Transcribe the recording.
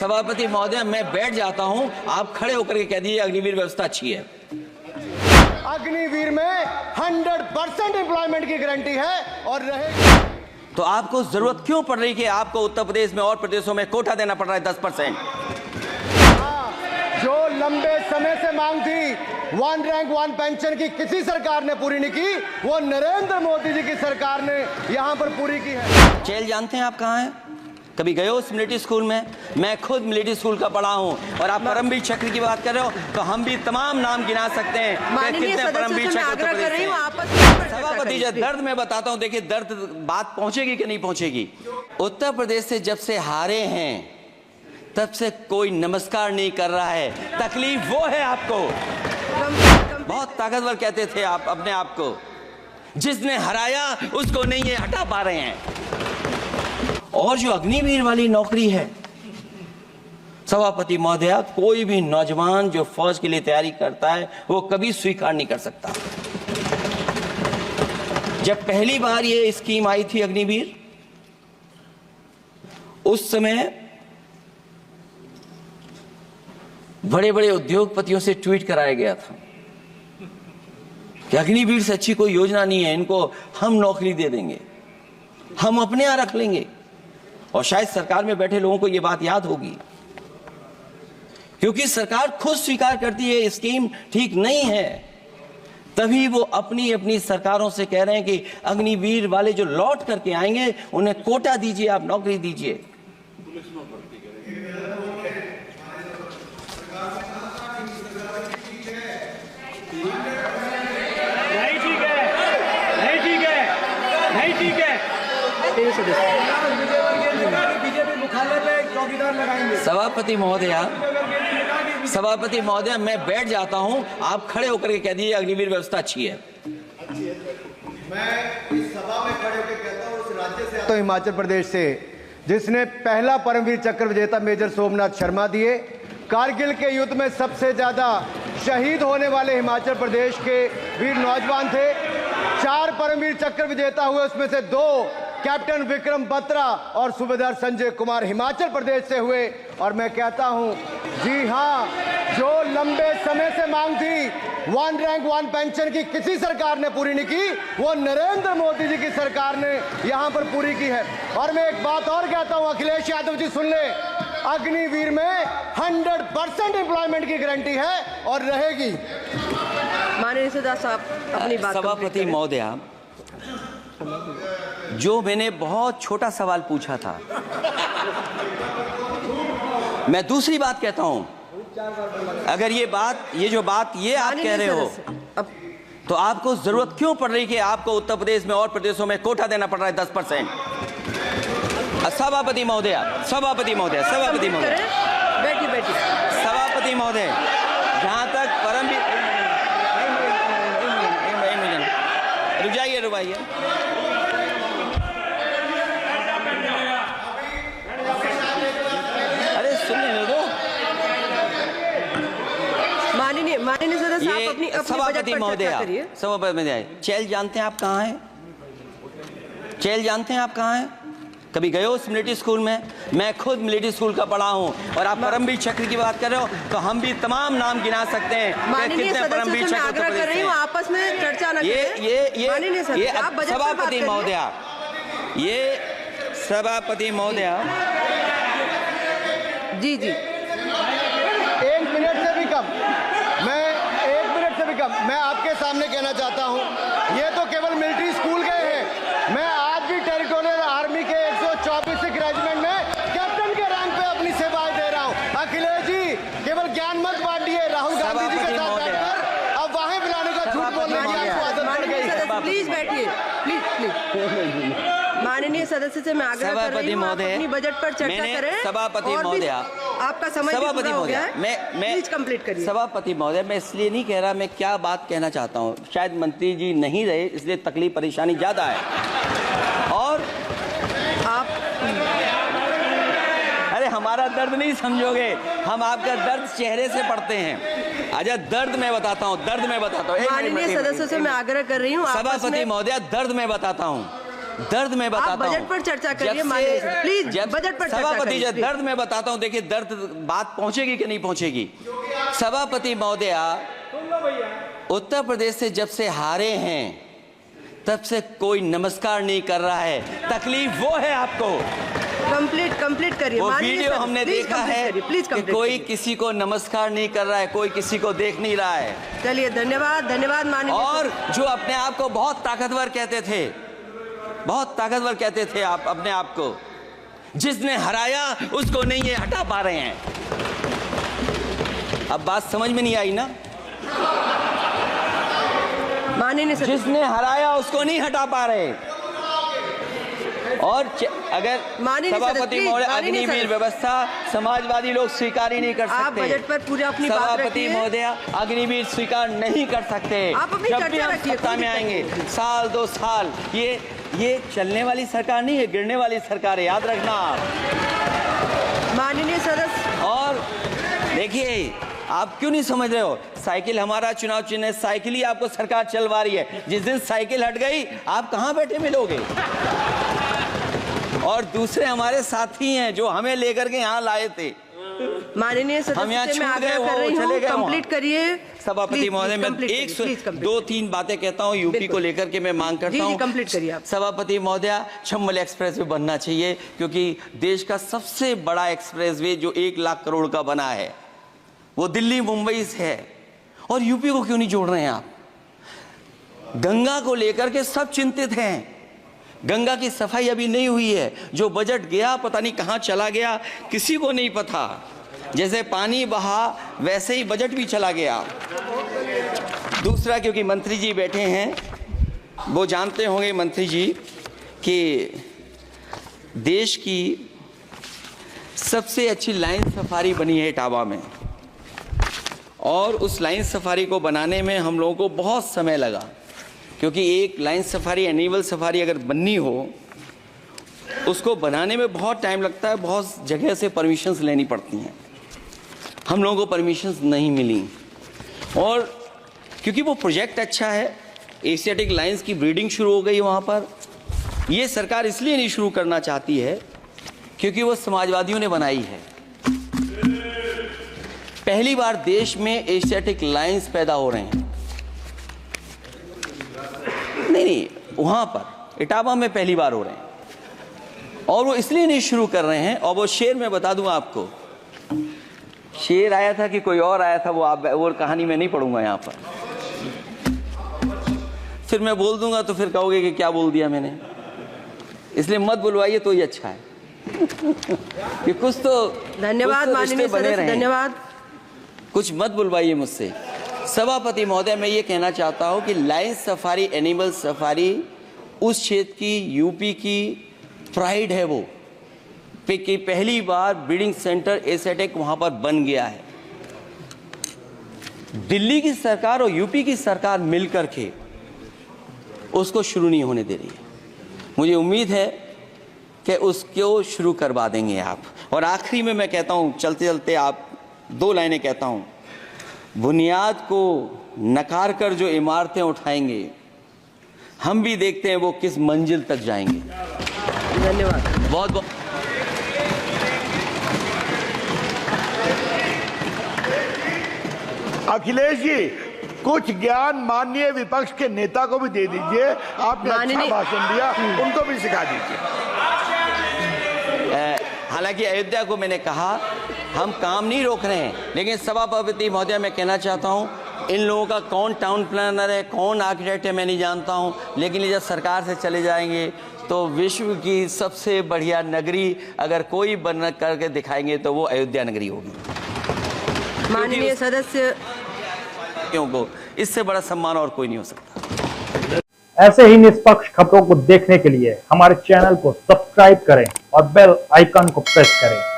सभापति महोदय, मैं बैठ जाता हूं, आप खड़े होकर के कह दीजिए अग्निवीर व्यवस्था अच्छी है। अग्निवीर में 100% एम्प्लॉयमेंट की गारंटी है और रहेगी। तो आपको जरूरत क्यों पड़ रही कि आपको उत्तर प्रदेश में और प्रदेशों में कोटा देना पड़ रहा है 10%? जो लंबे समय से मांग थी, 1 रैंक 1 पेंशन की किसी सरकार ने पूरी नहीं की, वो नरेंद्र मोदी जी की सरकार ने यहां पर पूरी की है। चेल जानते हैं आप कहाँ हैं? कभी गए हो उस मिलिट्री स्कूल में? मैं खुद मिलिट्री स्कूल का पढ़ा हूं। और आप परमवीर चक्र की बात कर रहे हो तो हम भी तमाम नाम गिना सकते हैं कि कितने परमवीर चक्र। सभापति जी, दर्द मैं बताता हूं, देखिए दर्द बात पहुंचेगी कि नहीं पहुंचेगी। उत्तर प्रदेश से जब से हारे हैं तब से कोई नमस्कार नहीं कर रहा है। तकलीफ वो है आपको। बहुत ताकतवर कहते थे आप अपने आप को, जिसने हराया उसको नहीं ये हटा पा रहे हैं। और जो अग्निवीर वाली नौकरी है सभापति महोदया, कोई भी नौजवान जो फौज के लिए तैयारी करता है वो कभी स्वीकार नहीं कर सकता। जब पहली बार ये स्कीम आई थी अग्निवीर, उस समय बड़े बड़े उद्योगपतियों से ट्वीट कराया गया था कि अग्निवीर से अच्छी कोई योजना नहीं है, इनको हम नौकरी दे देंगे, हम अपने यहां रख लेंगे। और शायद सरकार में बैठे लोगों को यह बात याद होगी, क्योंकि सरकार खुद स्वीकार करती है स्कीम ठीक नहीं है, तभी वो अपनी अपनी सरकारों से कह रहे हैं कि अग्निवीर वाले जो लौट करके आएंगे उन्हें कोटा दीजिए, आप नौकरी दीजिए। सभापति महोदय, मैं बैठ जाता हूं, आप खड़े होकर के कह दीजिए अग्निवीर व्यवस्था अच्छी है। मैं इस सभा में खड़े होकर कहता हूं, उस राज्य से तो हिमाचल प्रदेश से जिसने पहला परमवीर चक्र विजेता मेजर सोमनाथ शर्मा दिए। कारगिल के युद्ध में सबसे ज्यादा शहीद होने वाले हिमाचल प्रदेश के वीर नौजवान थे। 4 परमवीर चक्र विजेता हुए, उसमें से 2 कैप्टन विक्रम बत्रा और सूबेदार संजय कुमार हिमाचल प्रदेश से हुए। और मैं कहता हूं, जी हां, जो लंबे समय से मांग थी, 1 रैंक 1 पेंशन की किसी सरकार ने पूरी नहीं की, वो नरेंद्र मोदी जी की सरकार ने यहां पर पूरी की है। और मैं एक बात और कहता हूं, अखिलेश यादव जी सुन ले, अग्निवीर में 100% एम्प्लॉयमेंट की गारंटी है और रहेगी। माननीय सदा साहब अपनी बात। सभापति महोदया, जो मैंने बहुत छोटा सवाल पूछा था, मैं दूसरी बात कहता हूं। अगर ये जो बात आप कह रहे हो, तो आपको जरूरत क्यों पड़ रही कि आपको उत्तर प्रदेश में और प्रदेशों में कोटा देना पड़ रहा है 10%? सभापति महोदय, बैठिए। सभापति महोदय, जहां तक परमवीर, रुक जाइए। अरे सुन लेने दो। माननीय सदस्य, आप अपनी सभापति महोदय, चेल जानते हैं आप कहाँ हैं? चेल जानते हैं आप कहाँ हैं? कभी गए हो उस मिलिट्री स्कूल में? मैं खुद मिलिट्री स्कूल का पढ़ा हूं। और आप परमवीर चक्र की बात कर रहे हो तो हम भी तमाम नाम गिना सकते हैं कि कितने परमवीर चक्र आग्रह कर रही हूं, आपस में चर्चा न करें। ये सभापति महोदया, जी 1 मिनट से भी कम, मैं आपके सामने कहना चाहता हूं, ये तो केवल मिलिट्री स्कूल गए हैं। मैं आज भी टेरिटोरियल आर्मी के 124 रेजिमेंट में कैप्टन के रैंक पे अपनी सेवाएं दे रहा हूं। अखिलेश जी, केवल ज्ञान मत बांटिए। राहुल गांधी जी के साथ बैठकर अब वहां बुलाने का झूठ बोलने की आपको आदत पड़ गई। प्लीज बैठिए, प्लीज। माननीय सदस्य से मैं आग्रह कर रही हूं, आप अपनी बजट पर चर्चा करें। सभापति महोदय, आपका समय पूरा हो गया है, मैं प्लीज कंप्लीट करिए। सभापति महोदय, मैं इसलिए नहीं कह रहा, मैं क्या बात कहना चाहता हूं, शायद मंत्री जी नहीं रहे इसलिए तकलीफ परेशानी ज्यादा है। और आप, अरे हमारा दर्द नहीं समझोगे, हम आपका दर्द चेहरे से पढ़ते हैं। अच्छा, दर्द मैं बताता हूँ। माननीय सदस्यों से मैं आग्रह कर रही हूँ, सभापति महोदय, दर्द मैं बताता हूँ। दर्द में बताता हूँ। बजट पर चर्चा करिए माननीय, प्लीज बजट पर चर्चा सभापति करिए। जी दर्द में बताता हूँ, देखिए दर्द बात पहुंचेगी कि नहीं पहुंचेगी। सभापति महोदया, उत्तर प्रदेश से जब से हारे हैं तब से कोई नमस्कार नहीं कर रहा है। तकलीफ वो है आपको। कंप्लीट करिए। वो वीडियो हमने देखा है कि कोई किसी को नमस्कार नहीं कर रहा है, कोई किसी को देख नहीं रहा है। चलिए, धन्यवाद माननीय। और जो अपने आप को बहुत ताकतवर कहते थे, बहुत ताकतवर कहते थे आप अपने आप को, जिसने हराया उसको नहीं ये हटा पा रहे हैं। अब बात समझ में नहीं आई ना? माननीय जिसने हराया उसको नहीं हटा पा रहे। और अगर सभापति महोदय, अग्निवीर व्यवस्था समाजवादी लोग स्वीकार ही नहीं कर सकते। आप बजट पर पूरा अपनी बात सभापति रखिए। महोदय, अग्निवीर स्वीकार नहीं कर सकते। आप अपनी जब भी चर्चा हम रखिए, सत्ता में आएंगे, साल 2 साल, ये चलने वाली सरकार नहीं है, गिरने वाली सरकार है, याद रखना आप। माननीय सदस्य। और देखिए, आप क्यों नहीं समझ रहे हो? साइकिल हमारा चुनाव चिन्ह है, साइकिल ही आपको सरकार चलवा रही है। जिस दिन साइकिल हट गई, आप कहां बैठे मिलोगे? और दूसरे हमारे साथी हैं जो हमें लेकर के यहाँ लाए थे। माननीय सदस्य, मैं आग्रह कर रही हूँ, कंप्लीट करिए। सभापति महोदय, मैं 2-3 बातें कहता हूँ यूपी को लेकर के मैं मांग करता हूँ। कंप्लीट करिए आप। सभापति महोदय, चंबल एक्सप्रेस वे बनना चाहिए, क्योंकि देश का सबसे बड़ा एक्सप्रेस वे जो 1 लाख करोड़ का बना है वो दिल्ली मुंबई से है। और यूपी को क्यों नहीं जोड़ रहे हैं आप? गंगा को लेकर के सब चिंतित हैं। गंगा की सफाई अभी नहीं हुई है। जो बजट गया पता नहीं कहां चला गया, किसी को नहीं पता। जैसे पानी बहा वैसे ही बजट भी चला गया। दूसरा, क्योंकि मंत्री जी बैठे हैं, वो जानते होंगे मंत्री जी कि देश की सबसे अच्छी लाइन सफारी बनी है इटावा में, और उस लाइन सफारी को बनाने में हम लोगों को बहुत समय लगा, क्योंकि एक लाइन सफारी, एनिमल सफारी अगर बननी हो, उसको बनाने में बहुत टाइम लगता है, बहुत जगह से परमिशंस लेनी पड़ती हैं। हम लोगों को परमिशंस नहीं मिली, और क्योंकि वो प्रोजेक्ट अच्छा है, एशियाटिक लाइन्स की ब्रीडिंग शुरू हो गई वहाँ पर। ये सरकार इसलिए नहीं शुरू करना चाहती है क्योंकि वो समाजवादियों ने बनाई है। पहली बार देश में एशियाटिक लाइन्स पैदा हो रहे हैं। नहीं, वहाँ पर इटावा में पहली बार हो रहे हैं, और वो इसलिए नहीं शुरू कर रहे हैं। और वो शेर मैं बता दूं आपको, शेर आया था कि कोई और आया था, वो कहानी मैं नहीं पढ़ूंगा यहाँ पर। फिर मैं बोल दूंगा तो फिर कहोगे कि क्या बोल दिया मैंने, इसलिए मत बुलवाइए तो ही अच्छा है। कि कुछ तो धन्यवाद माननीय सदस्य, धन्यवाद। कुछ मत बुलवाइए मुझसे। सभापति महोदय, मैं ये कहना चाहता हूँ कि लाइन सफारी, एनिमल सफारी उस क्षेत्र की, यूपी की प्राइड है वो, कि पहली बार ब्रीडिंग सेंटर एशियाटिक वहाँ पर बन गया है। दिल्ली की सरकार और यूपी की सरकार मिलकर के उसको शुरू नहीं होने दे रही है। मुझे उम्मीद है कि उसको शुरू करवा देंगे आप। और आखिरी में मैं कहता हूँ, चलते चलते आप 2 लाइनें कहता हूँ। बुनियाद को नकार कर जो इमारतें उठाएंगे, हम भी देखते हैं वो किस मंजिल तक जाएंगे। धन्यवाद। बहुत बहुत अखिलेश जी, कुछ ज्ञान माननीय विपक्ष के नेता को भी दे दीजिए। आपने अच्छा भाषण दिया, उनको भी सिखा दीजिए। हालांकि अयोध्या को मैंने कहा हम काम नहीं रोक रहे हैं, लेकिन सभापति महोदय मैं कहना चाहता हूं, इन लोगों का कौन टाउन प्लानर है, कौन आर्किटेक्ट है, मैं नहीं जानता हूं, लेकिन ये जब सरकार से चले जाएंगे तो विश्व की सबसे बढ़िया नगरी अगर कोई बन करके दिखाएंगे तो वो अयोध्या नगरी होगी। माननीय सदस्य, क्योंकि इससे बड़ा सम्मान और कोई नहीं हो सकता। ऐसे ही निष्पक्ष खबरों को देखने के लिए हमारे चैनल को सब्सक्राइब करें और बेल आइकन को प्रेस करें।